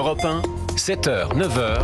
Europe 1, 7h, 9h.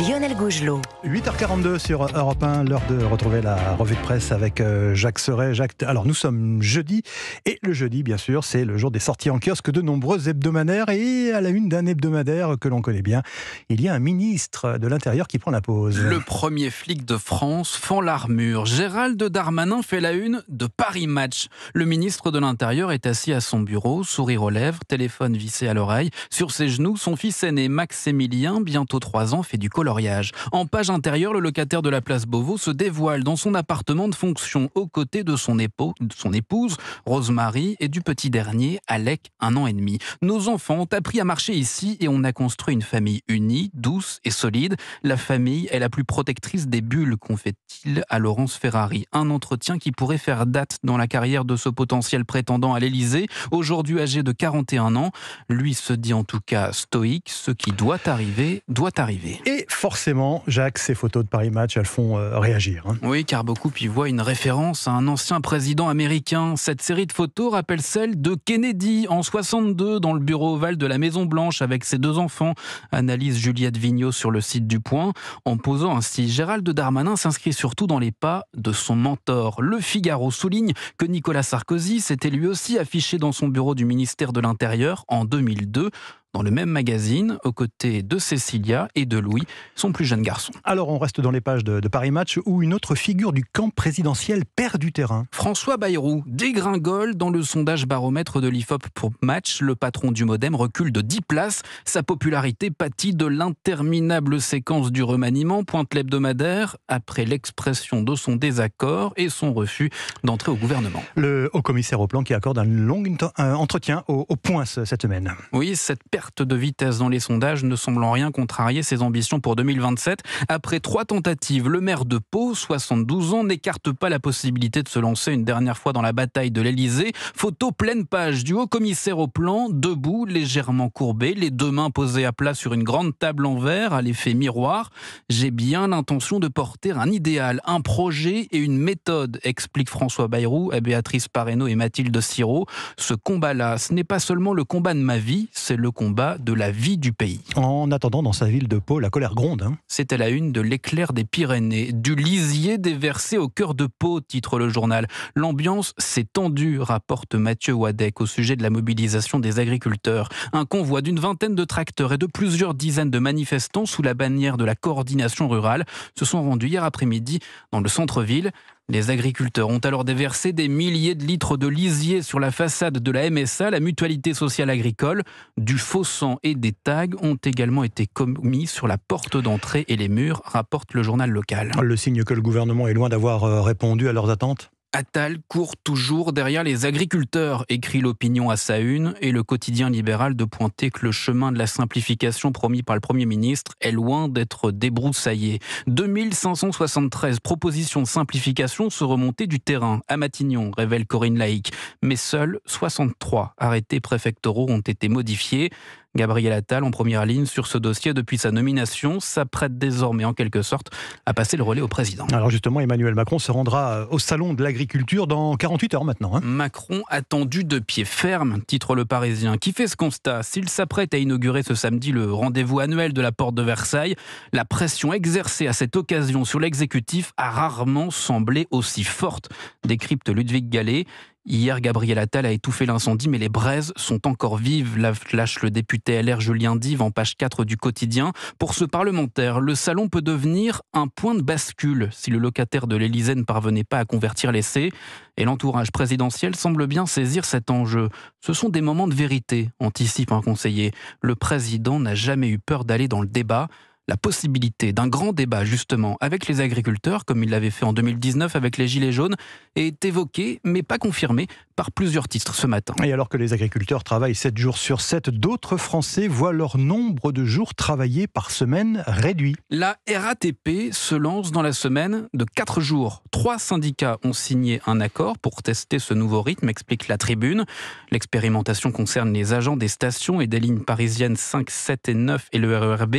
Lionel Gougelot. 8h42 sur Europe 1, l'heure de retrouver la revue de presse avec Jacques Serret. Jacques, alors nous sommes jeudi, et le jeudi, bien sûr, c'est le jour des sorties en kiosque de nombreux hebdomadaires. Et à la une d'un hebdomadaire que l'on connaît bien, il y a un ministre de l'Intérieur qui prend la pause. Le premier flic de France fend l'armure. Gérald Darmanin fait la une de Paris Match. Le ministre de l'Intérieur est assis à son bureau, sourire aux lèvres, téléphone vissé à l'oreille. Sur ses genoux, son fils aîné Maximilien, bientôt 3 ans, fait du coloriage. En page intérieure, le locataire de la place Beauvau se dévoile dans son appartement de fonction aux côtés de son épouse, Rosemary, et du petit dernier, Alec, 1 an et demi. Nos enfants ont appris à marcher ici et on a construit une famille unie, douce et solide. La famille est la plus protectrice des bulles, confie-t-il à Laurence Ferrari. Un entretien qui pourrait faire date dans la carrière de ce potentiel prétendant à l'Élysée. Aujourd'hui âgé de 41 ans, lui se dit en tout cas stoïque, ce qui doit arriver, doit arriver. Et forcément, Jacques, ces photos de Paris Match, elles font réagir. Oui, car beaucoup y voient une référence à un ancien président américain. Cette série de photos rappelle celle de Kennedy en 62 dans le bureau ovale de la Maison Blanche avec ses 2 enfants. Analyse Juliette Vigneault sur le site du Point. En posant ainsi, Gérald Darmanin s'inscrit surtout dans les pas de son mentor. Le Figaro souligne que Nicolas Sarkozy s'était lui aussi affiché dans son bureau du ministère de l'Intérieur en 2002. Dans le même magazine, aux côtés de Cécilia et de Louis, son plus jeune garçon. Alors on reste dans les pages de Paris Match où une autre figure du camp présidentiel perd du terrain. François Bayrou dégringole dans le sondage baromètre de l'IFOP pour Match. Le patron du Modem recule de 10 places. Sa popularité pâtit de l'interminable séquence du remaniement, pointe l'hebdomadaire, après l'expression de son désaccord et son refus d'entrer au gouvernement. Le haut-commissaire au plan qui accorde un long entretien au Point cette semaine. Oui, cette perte de vitesse dans les sondages ne semble en rien contrarier ses ambitions pour 2027. Après 3 tentatives, le maire de Pau, 72 ans, n'écarte pas la possibilité de se lancer une dernière fois dans la bataille de l'Élysée. Photo pleine page du haut-commissaire au plan, debout, légèrement courbé, les 2 mains posées à plat sur une grande table en verre à l'effet miroir. J'ai bien l'intention de porter un idéal, un projet et une méthode, explique François Bayrou à Béatrice Parreno et Mathilde Sirot. Ce combat-là, ce n'est pas seulement le combat de ma vie, c'est le combat de la vie du pays. En attendant, dans sa ville de Pau, la colère gronde. C'est à la une de l'Éclair des Pyrénées. Du lisier déversé au cœur de Pau, titre le journal. L'ambiance s'est tendue, rapporte Mathieu Wadek au sujet de la mobilisation des agriculteurs. Un convoi d'une vingtaine de tracteurs et de plusieurs dizaines de manifestants sous la bannière de la coordination rurale se sont rendus hier après-midi dans le centre-ville. Les agriculteurs ont alors déversé des milliers de litres de lisier sur la façade de la MSA, la Mutualité Sociale Agricole. Du faux sang et des tags ont également été commis sur la porte d'entrée et les murs, rapporte le journal local. Le signe que le gouvernement est loin d'avoir répondu à leurs attentes. Attal court toujours derrière les agriculteurs, écrit l'Opinion à sa une, et le quotidien libéral de pointer que le chemin de la simplification promis par le Premier ministre est loin d'être débroussaillé. 2573 propositions de simplification se remontaient du terrain à Matignon, révèle Corinne Laïc. Mais seuls 63 arrêtés préfectoraux ont été modifiés. Gabriel Attal, en première ligne sur ce dossier depuis sa nomination, s'apprête désormais en quelque sorte à passer le relais au président. Alors justement, Emmanuel Macron se rendra au salon de l'agriculture dans 48 heures maintenant. Macron attendu de pied ferme, titre Le Parisien, qui fait ce constat. S'il s'apprête à inaugurer ce samedi le rendez-vous annuel de la porte de Versailles, la pression exercée à cette occasion sur l'exécutif a rarement semblé aussi forte, décrypte Ludwig Gallet. Hier, Gabriel Attal a étouffé l'incendie, mais les braises sont encore vives, lâche le député LR Julien Dive en page 4 du quotidien. Pour ce parlementaire, le salon peut devenir un point de bascule si le locataire de l'Élysée ne parvenait pas à convertir l'essai. Et l'entourage présidentiel semble bien saisir cet enjeu. Ce sont des moments de vérité, anticipe un conseiller. Le président n'a jamais eu peur d'aller dans le débat. La possibilité d'un grand débat, justement, avec les agriculteurs, comme il l'avait fait en 2019 avec les Gilets jaunes, est évoquée, mais pas confirmée, par plusieurs titres ce matin. Et alors que les agriculteurs travaillent 7 jours sur 7, d'autres Français voient leur nombre de jours travaillés par semaine réduit. La RATP se lance dans la semaine de 4 jours. 3 syndicats ont signé un accord pour tester ce nouveau rythme, explique la Tribune. L'expérimentation concerne les agents des stations et des lignes parisiennes 5, 7 et 9 et le RER B.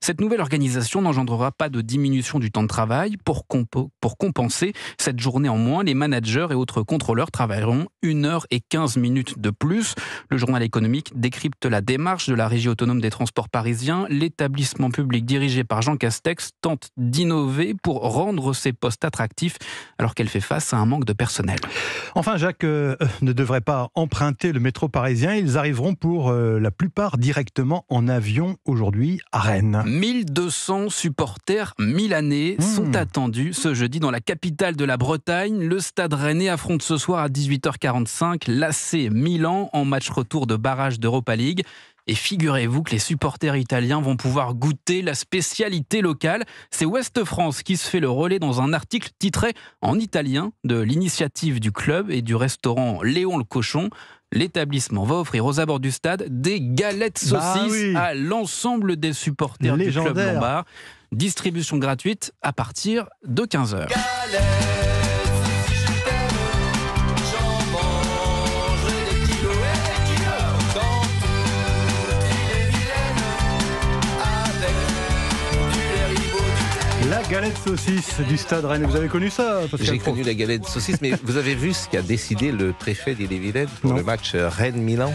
Cette nouvelle organisation n'engendrera pas de diminution du temps de travail. Pour compenser cette journée en moins, les managers et autres contrôleurs travailleront 1h15 de plus. Le journal économique décrypte la démarche de la Régie autonome des transports parisiens. L'établissement public dirigé par Jean Castex tente d'innover pour rendre ses postes attractifs alors qu'elle fait face à un manque de personnel. Enfin, Jacques ne devrait pas emprunter le métro parisien. Ils arriveront pour la plupart directement en avion aujourd'hui à Rennes. 1200 supporters milanais sont attendus ce jeudi dans la capitale de la Bretagne. Le Stade Rennais affronte ce soir à 18h45 l'AC Milan en match retour de barrage d'Europa League. Et figurez-vous que les supporters italiens vont pouvoir goûter la spécialité locale. C'est Ouest France qui se fait le relais dans un article titré en italien de l'initiative du club et du restaurant Léon le Cochon. L'établissement va offrir aux abords du stade des galettes saucisses à l'ensemble des supporters du club lombard. Distribution gratuite à partir de 15h. La galette saucisse du Stade Rennais. Vous avez connu ça, Pascal? J'ai connu la galette saucisse, mais vous avez vu ce qu'a décidé le préfet d'Ille-et-Vilaine pour le match Rennes-Milan?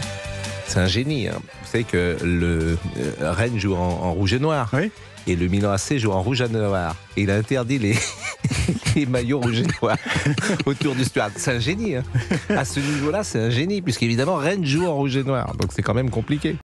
C'est un génie. Hein. Vous savez que le Rennes joue en rouge et noir. Oui. Et le Milan AC joue en rouge et noir. Et il a interdit les maillots rouge et noir autour du stade. C'est un génie. Hein. À ce niveau-là, c'est un génie, puisqu'évidemment, Rennes joue en rouge et noir. Donc c'est quand même compliqué.